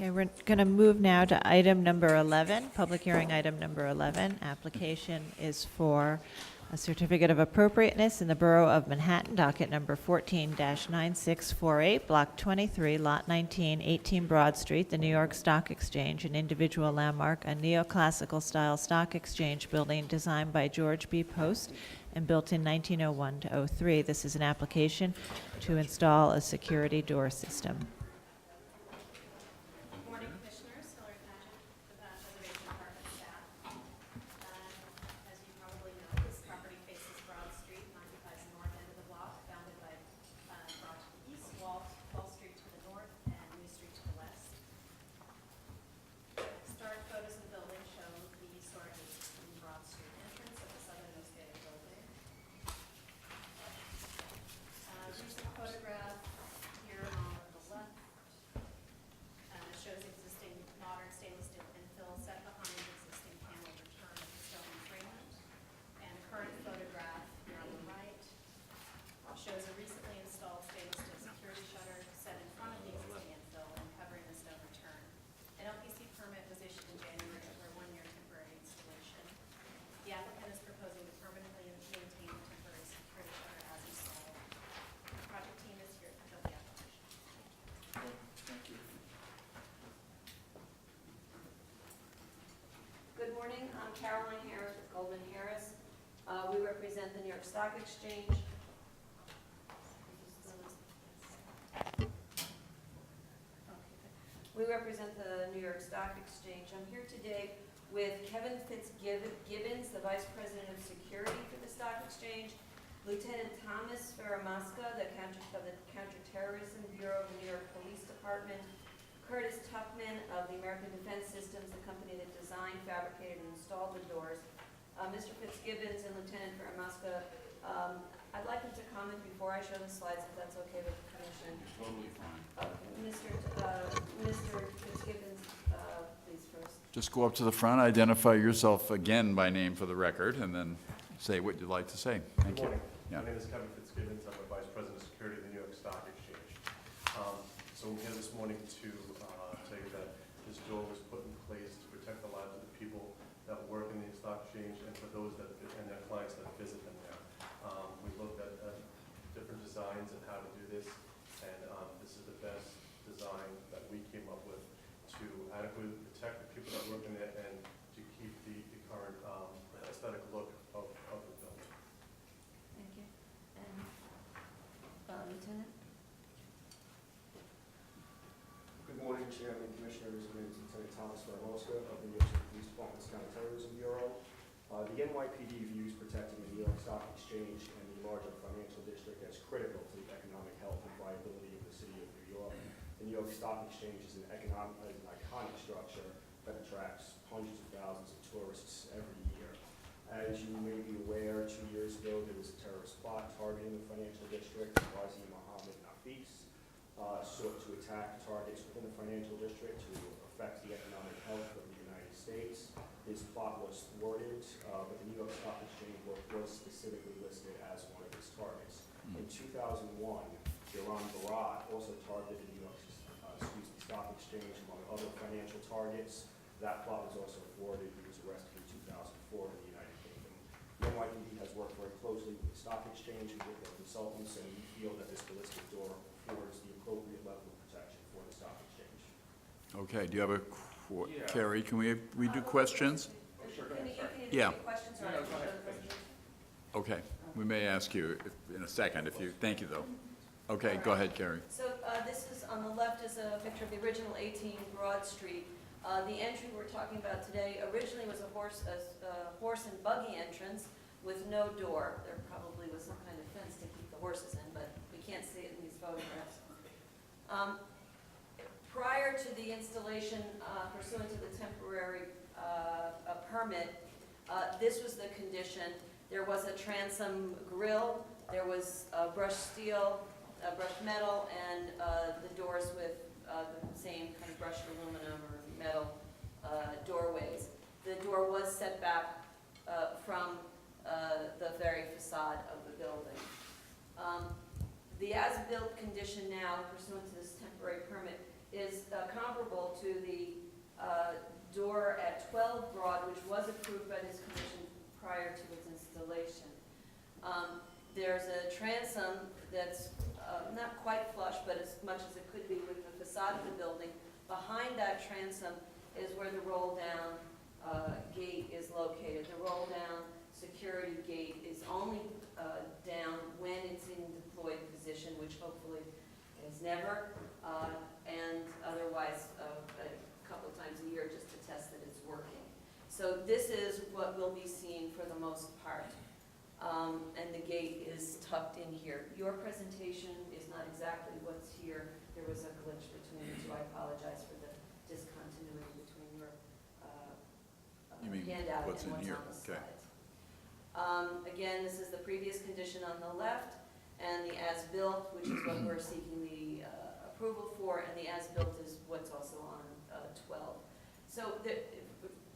Okay, we're going to move now to item number 11, public hearing item number 11. Application is for a certificate of appropriateness in the Borough of Manhattan, docket number 14-9648, block 23, lot 19, 18 Broad Street, the New York Stock Exchange, an individual landmark, a neoclassical style stock exchange building designed by George B. Post and built in 1901 to 03. This is an application to install a security door system. Morning, Commissioners. Hillary Paget, the Preservation Department staff. As you probably know, this property faces Broad Street and occupies the north end of the block, bounded by Broad to the east, Wall Street to the north, and New Street to the west. Historic photos of the building show the historic 18 Broad Street entrance at the southernmost gate of the building. Recent photograph here on the left. It shows existing modern stainless steel infill set behind existing panel return of the stone framement. And a current photograph here on the right shows a recently installed stainless steel security shutter set in front of the existing infill and covering the stone return. An LPC permit was issued in January for a one-year temporary installation. The applicant is proposing to permanently maintain the temporary security shutter as installed. The project team is here to fill the application. Thank you. Good morning, I'm Caroline Harris with Goldman Harris. We represent the New York Stock Exchange. We represent the New York Stock Exchange. I'm here today with Kevin Fitzgibbons, the Vice President of Security for the Stock Exchange, Lieutenant Thomas Faramasca, the Counterterrorism Bureau of the New York Police Department, Curtis Tuckman of the American Defense Systems, the company that designed, fabricated, and installed the doors. Mr. Fitzgibbons and Lieutenant Faramasca, I'd like them to comment before I show the slides, if that's okay with the Commission. Totally fine. Okay, Mr. Fitzgibbons, please first. Just go up to the front, identify yourself again by name for the record, and then say what you'd like to say. Thank you. Good morning. Yeah. My name is Kevin Fitzgibbons. I'm the Vice President of Security of the New York Stock Exchange. So we're here this morning to tell you that this door was put in place to protect the lives of the people that work in the stock exchange and for those that and their clients that visit them there. We looked at different designs and how to do this, and this is the best design that we came up with to adequately protect the people that work in there and to keep the current aesthetic look of the building. Thank you. And Lieutenant? Good morning, Chairman, Commissioners. My name is Lieutenant Thomas Faramasca of the New York City Police Department's Counterterrorism Bureau. The NYPD views protecting the New York Stock Exchange and the larger financial district as critical to the economic health and viability of the city of New York. The New York Stock Exchange is an iconic structure that attracts hundreds of thousands of tourists every year. As you may be aware, 2 years ago there was a terrorist plot targeting the financial district. Ghazi Mohammed Nafis sought to attack targets within the financial district to affect the economic health of the United States. His plot was thwarted, but the New York Stock Exchange was specifically listed as one of his targets. In 2001, Iran Barat also targeted the New York Stock Exchange among other financial targets. That plot was also thwarted. He was arrested in 2004 in the United Kingdom. The NYPD has worked very closely with the Stock Exchange and with their consultants, and we feel that this ballistic door affords the appropriate level of protection for the Stock Exchange. Okay, do you have a, Carrie, can we do questions? Can you Yeah. take questions or I can show the presentation? Okay, we may ask you in a second if you, thank you though. Okay, go ahead, Carrie. So this is, on the left is a picture of the original 18 Broad Street. The entry we're talking about today originally was a horse and buggy entrance with no door. There probably was some kind of fence to keep the horses in, but we can't see it in these photographs. Prior to the installation pursuant to the temporary permit, this was the condition. There was a transom grill, there was brushed steel, brushed metal, and the doors with the same kind of brushed aluminum or metal doorways. The door was set back from the very facade of the building. The as-built condition now, pursuant to this temporary permit, is comparable to the door at 12 Broad, which was approved by this commission prior to its installation. There's a transom that's not quite flush, but as much as it could be with the facade of the building. Behind that transom is where the roll-down gate is located. The roll-down security gate is only down when it's in deployed position, which hopefully is never, and otherwise a couple of times a year just to test that it's working. So this is what we'll be seeing for the most part. And the gate is tucked in here. Your presentation is not exactly what's here. There was a glitch between the two. I apologize for the discontinuity between your You mean handout what's and in what's here? on the Okay. slides. Again, this is the previous condition on the left, and the as-built, which is what we're seeking the approval for, and the as-built is what's also on 12. So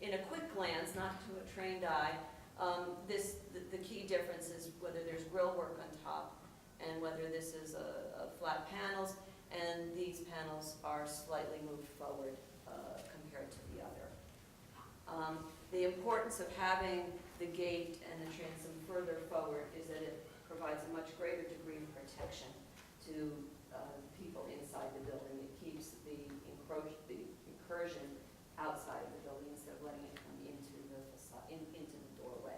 in a quick glance, not to a trained eye, the key difference is whether there's grill work on top and whether this is a flat panels, and these panels are slightly moved forward compared to the other. The importance of having the gate and the transom further forward is that it provides a much greater degree of protection to people inside the building. It keeps the incursion outside of the building instead of letting it come into the facade, into the doorway.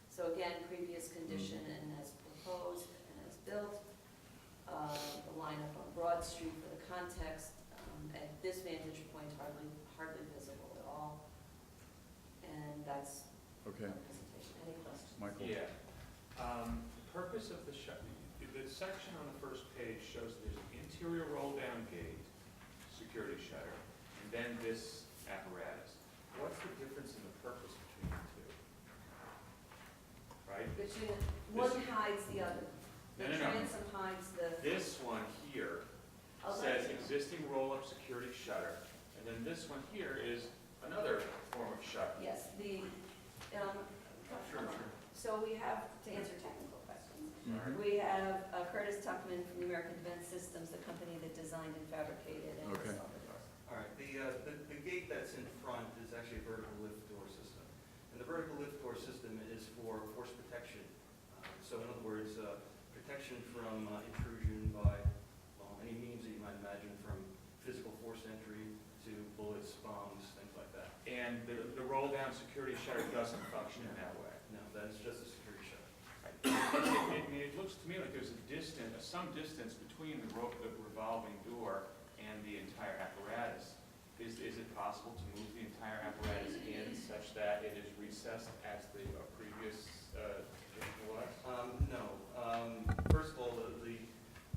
So again, previous condition and as proposed and as built, the lineup on Broad Street for the context, at this vantage point hardly visible at all. And that's Okay, our presentation. Any questions? Michael? Yeah. Purpose of the section on the first page shows there's an interior roll-down gate, security shutter, and then this apparatus. What's the difference in the purpose between the two? Right? One hides the other. No, The no, no. transom hides the. This one here Oh, says that's- existing roll-up security shutter, and then this one here is another form of shutter. Yes, Sure. so we have, to answer technical questions, Mhm. we have Curtis Tuckman from the American Defense Systems, the company that designed and fabricated and Okay. installed the doors. All right, the gate that's in front is actually a vertical lift door system. And the vertical lift door system is for force protection. So in other words, protection from intrusion by any means that you might imagine, from physical force entry to bullets, bombs, things like that. And the roll-down security shutter doesn't function in that way. No, that is just a security shutter. It looks to me like there's some distance between the revolving door and the entire apparatus. Is it possible to move the entire apparatus in such that it is recessed as the previous was? No. First of all, the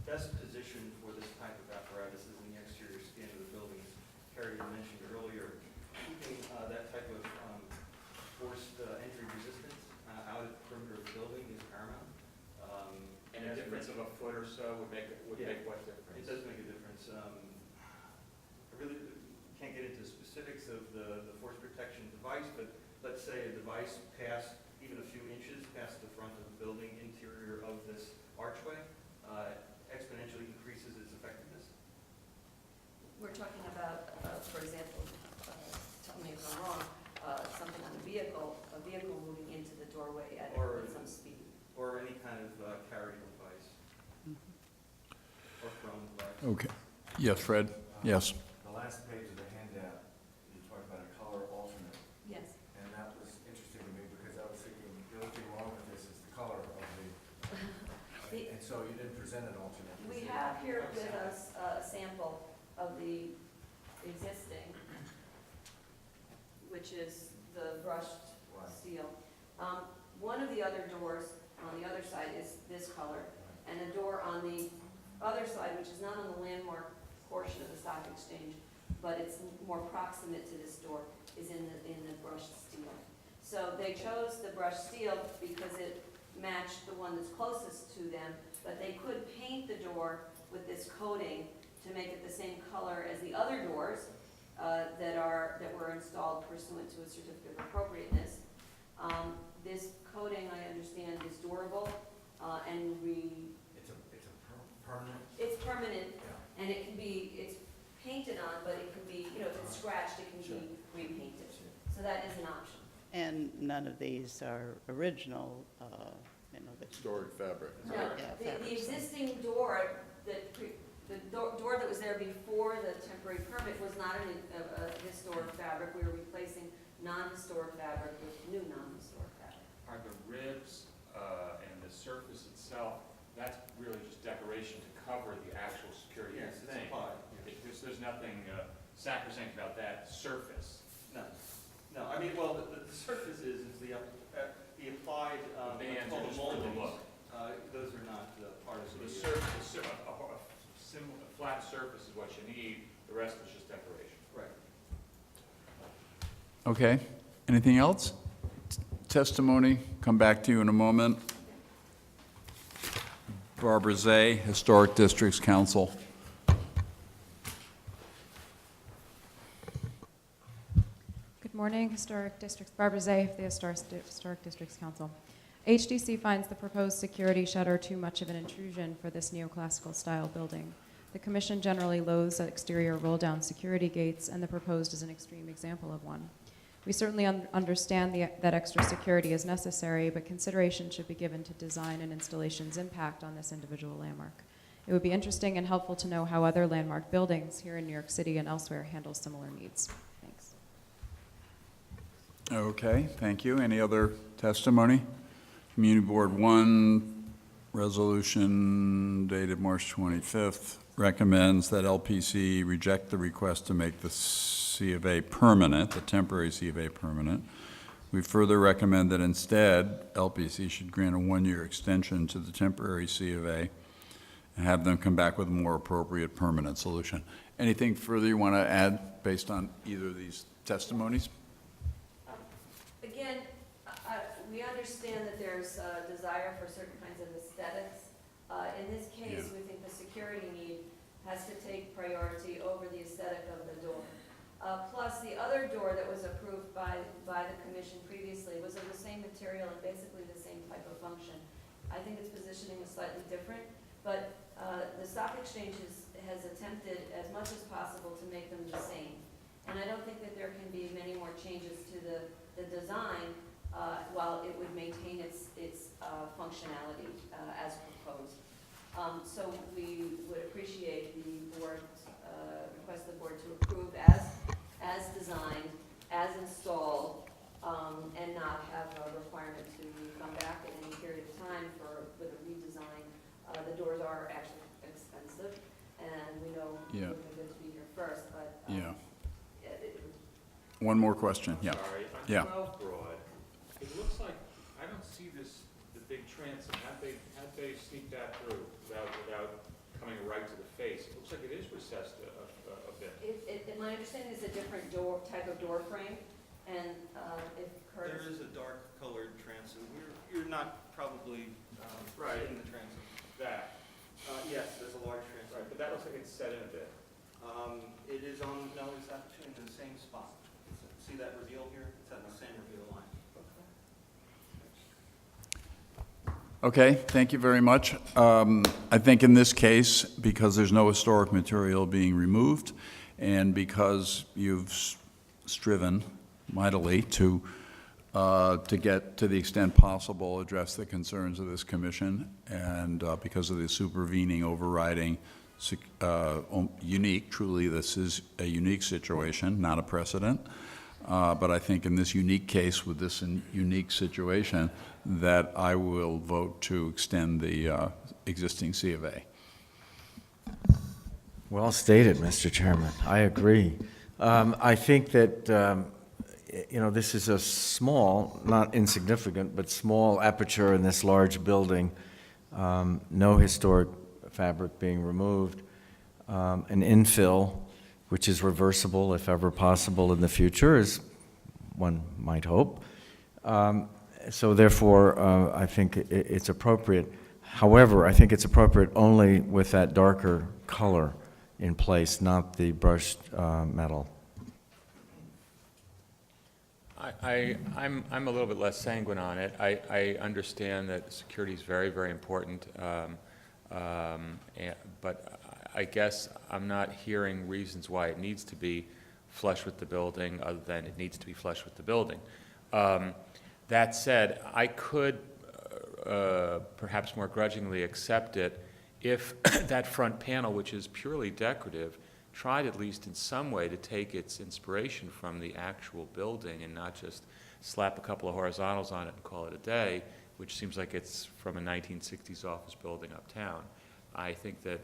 best position for this type of apparatus is in the exterior skin of the building. As Carrie had mentioned earlier, keeping that type of forced entry resistance out at the perimeter of the building is paramount. And a difference of a foot or so would make what difference? It does make a difference. I really can't get into specifics of the force protection device, but let's say a device passed even a few inches past the front of the building interior of this archway, exponentially increases its effectiveness. We're talking about, for example, tell me if I'm wrong, something on a vehicle moving into the doorway at some speed. Or any kind of carrying device. Or thrown device. Okay. Yes, Fred? Yes. The last page of the handout, you talked about a color alternate, Yes. and that was interesting to me because I was thinking, the only thing wrong with this is the color of The- and so you didn't present an alternate. We have here with us a sample of the existing, which is the brushed Right. steel. One of the other doors on the other side is this color, and the door on the other side, which is not on the landmark portion of the stock exchange, but it's more proximate to this door, is in the brushed steel. So they chose the brushed steel because it matched the one that's closest to them, but they could paint the door with this coating to make it the same color as the other doors that were installed pursuant to a certificate of appropriateness. This coating, I understand, is durable, and It's a permanent, it's permanent, yeah. and it's painted And none of these are original, you know, that Historic fabric. No, Yeah, the fabric, so- existing door, door that was there before the temporary permit was not a historic fabric. We were replacing non-historic fabric with new non-historic fabric. Are the ribs and the surface itself, that's really just decoration to cover the actual security Yes, it's thing? applied. There's nothing sacrosanct about that surface. No, no, I mean, well, the surface is the applied, The bands are called just for the moldings. look. Those are not part of So the. the surface, a flat surface is what you need, the rest is just decoration. Right. Okay, anything else? Testimony, come back to you in a moment. Barbara Zay, Historic Districts Council. Good morning, Historic Districts. Barbara Zay of the Historic Districts Council. HDC finds the proposed security shutter too much of an intrusion for this neoclassical style building. The Commission generally loathes exterior roll-down security gates, and the proposed is an extreme example of one. We certainly understand that extra security is necessary, but consideration should be given to design and installation's impact on this individual landmark. It would be interesting and helpful to know how other landmark buildings here in New York City and elsewhere handle similar needs. Thanks. Okay, thank you. Any other testimony? Community Board 1, resolution dated March 25th, recommends that LPC reject the request to make the C of A permanent, the temporary C of A permanent. We further recommend that instead, LPC should grant a 1-year extension to the temporary C of A and have them come back with a more appropriate permanent solution. Anything further you want to add based on either of these testimonies? Again, we understand that there's a desire for certain kinds of aesthetics. In this case, Yeah. we think the security need has to take priority over the aesthetic of the door. Plus, the other door that was approved by the commission previously was of the same material and basically the same type of function. I think its positioning was slightly different, but the stock exchange has attempted as much as possible to make them the same. And I don't think that there can be many more changes to the design while it would maintain its functionality as proposed. So we would appreciate the board, request the board to approve as designed, as installed, and not have a requirement to come back at any period of time with a redesign. The doors are actually expensive, and we know it Yeah. would be good to be here first, but Yeah. it One more question, yeah. Sorry, on Yeah. 12 Broad, it looks like, I don't see the big transom, how'd they sneak that through without coming right to the face? It looks like it is recessed a bit. my understanding is a different door, type of door frame, and if There Curtis. is a dark colored transom. You're not probably Right. in the transom. That, Yes, there's a large transom. right, but that looks like it's set in a bit. It is on, no, it's actually in the same spot. See that reveal here? It's at the same reveal line. Okay, thank you very much. I think in this case, because there's no historic material being removed, and because you've striven mightily to get, to the extent possible, address the concerns of this commission, and because of the supervening, overriding, unique, truly this is a unique situation, not a precedent, but I think in this unique case, with this unique situation, that I will vote to extend the existing C of A. Well stated, Mr. Chairman. I agree. I think that, this is a small, not insignificant, but small aperture in this large building. No historic fabric being removed. An infill, which is reversible if ever possible in the future, as one might hope. So therefore, I think it's appropriate. However, I think it's appropriate only with that darker color in place, not the brushed metal. I'm a little bit less sanguine on it. I understand that security is very, very important, but I guess I'm not hearing reasons why it needs to be flush with the building other than it needs to be flush with the building. That said, I could perhaps more grudgingly accept it if that front panel, which is purely decorative, tried at least in some way to take its inspiration from the actual building and not just slap a couple of horizontals on it and call it a day, which seems like it's from a 1960s office building uptown. I think that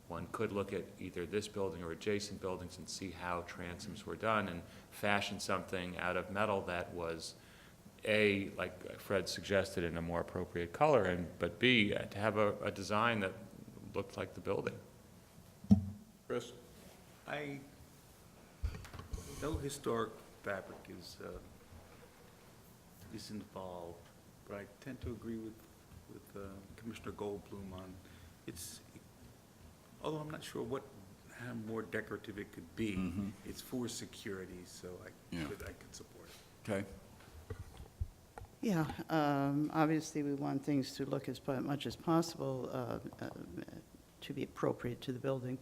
one could look at either this building or adjacent buildings and see how transoms were done and fashion something out of metal that was, A, like Fred suggested, in a more appropriate color, but B, to have a design that looked like the building. Chris? No historic fabric is involved, but I tend to agree with Commissioner Goldblum on although I'm not sure how more decorative it could be. Mhm. It's for security, so I could support it. Okay. Yeah, obviously, we want things to look as much as possible to be appropriate to the building.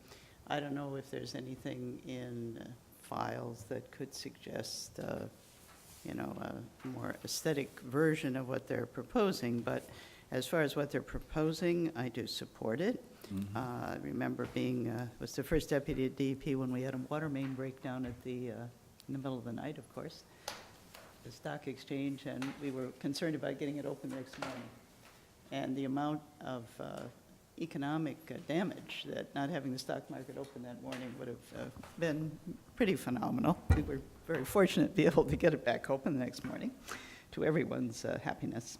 I don't know if there's anything in files that could suggest, a more aesthetic version of what they're proposing, but as far as what they're proposing, I do support it. I remember was the first deputy at DEP when we had a water main breakdown in the middle of the night, of course, the stock exchange, and we were concerned about getting it open the next morning. And the amount of economic damage that not having the stock market open that morning would have been pretty phenomenal. We were very fortunate to be able to get it back open the next morning, to everyone's happiness.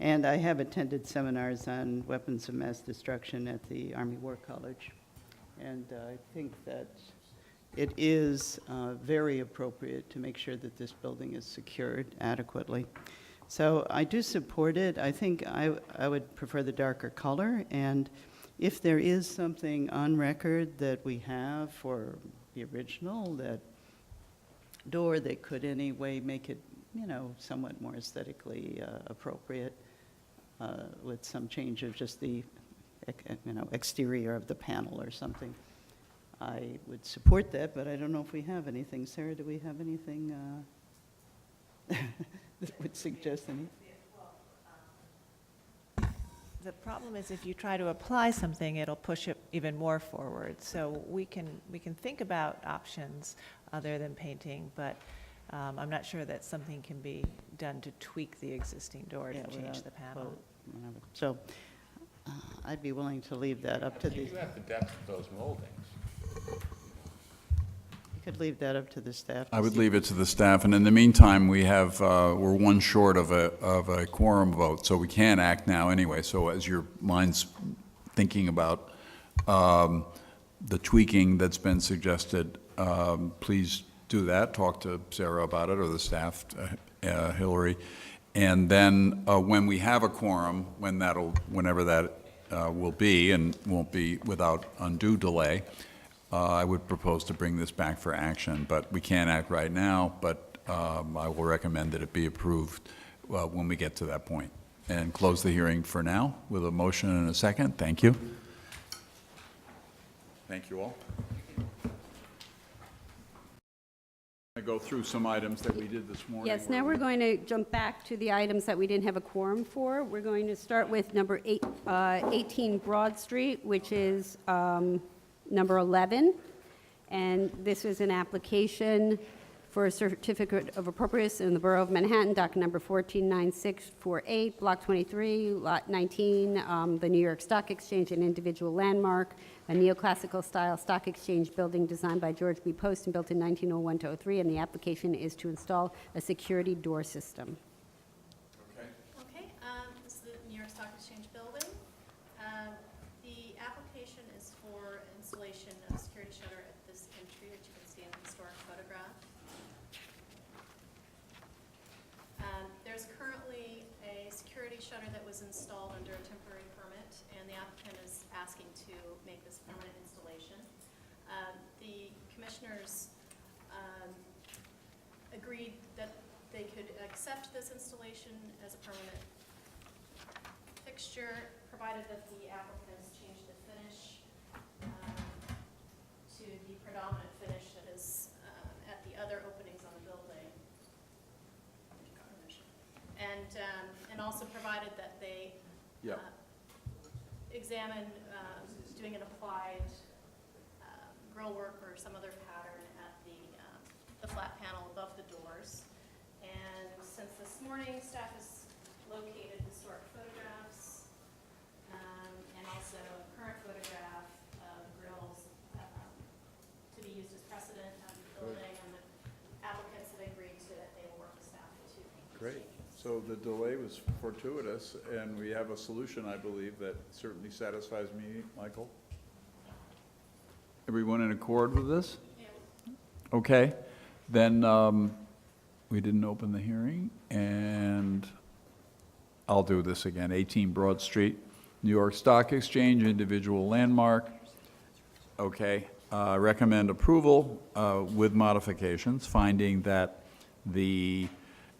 And I have attended seminars on weapons of mass destruction at the Army War College. And I think that it is very appropriate to make sure that this building is secured adequately. So I do support it. I think I would prefer the darker color. And if there is something on record that we have for the original, that door that could anyway make it, somewhat more aesthetically appropriate, with some change of just the, exterior of the panel or something, I would support that, but I don't know if we have anything. Sarah, do we have anything that would suggest any? The problem is if you try to apply something, it'll push it even more forward. So we can think about options other than painting, but I'm not sure that something can be done to tweak the existing door to change the panel. So I'd be willing to leave that up to the. You have the depth of those moldings. You could leave that up to the staff. I would leave it to the staff, and in the meantime, we're one short of a quorum vote, so we can't act now anyway. So as your mind's thinking about the tweaking that's been suggested, please do that. Talk to Sarah about it, or the staff, Hillary. And then when we have a quorum, whenever that will be, and won't be without undue delay, I would propose to bring this back for action, but we can't act right now, but I will recommend that it be approved when we get to that point. And close the hearing for now with a motion and a second. Thank you. Thank you all. I go through some items that we did this morning. Yes, now we're going to jump back to the items that we didn't have a quorum for. We're going to start with number 18 Broad Street, which is number 11. And this is an application for a certificate of appropriateness in the Borough of Manhattan, docket number 149648, block 23, lot 19, the New York Stock Exchange, an individual landmark, a neoclassical style stock exchange building designed by George B. Post and built in 1901 to 03, and the application is to install a security door system. Okay, this is the New York Stock Exchange building. The application is for installation of security shutter at this entry, which you can see in the historic photograph. There's currently a security shutter that was installed under a temporary permit, and the applicant is asking to make this permanent installation. The commissioners agreed that they could accept this installation as a permanent fixture, provided that the applicants change the finish to the predominant finish that is at the other openings on the building. and also provided that they Yeah. examine doing an applied grill work or some other pattern at the flat panel above the doors. And since this morning, staff has located historic photographs and also a current photograph of grills to be used as precedent of the building, and the applicants have agreed to that they will work with staff to make these Great. changes. So the delay was fortuitous, and we have a solution, I believe, that certainly satisfies me, Michael. Everyone in accord with this? Okay, then we didn't open the hearing, and I'll do this again. 18 Broad Street, New York Stock Exchange, individual landmark. Okay, recommend approval with modifications, finding that the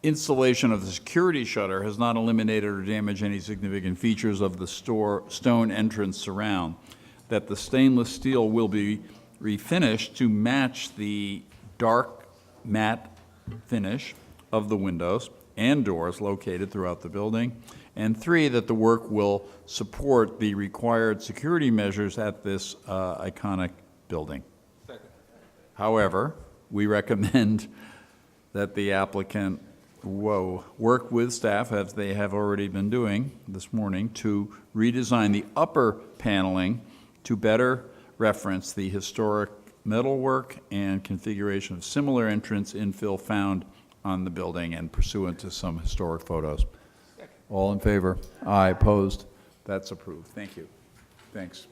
installation of the security shutter has not eliminated or damaged any significant features of the stone entrance surround, that the stainless steel will be refinished to match the dark matte finish of the windows and doors located throughout the building, and 3, that the work will support the required security measures at this iconic building. However, we recommend that the applicant work with staff, as they have already been doing this morning, to redesign the upper paneling to better reference the historic metalwork and configuration of similar entrance infill found on the building and pursuant to some historic photos. All in favor? Aye. Opposed? That's approved. Thank you. Thanks.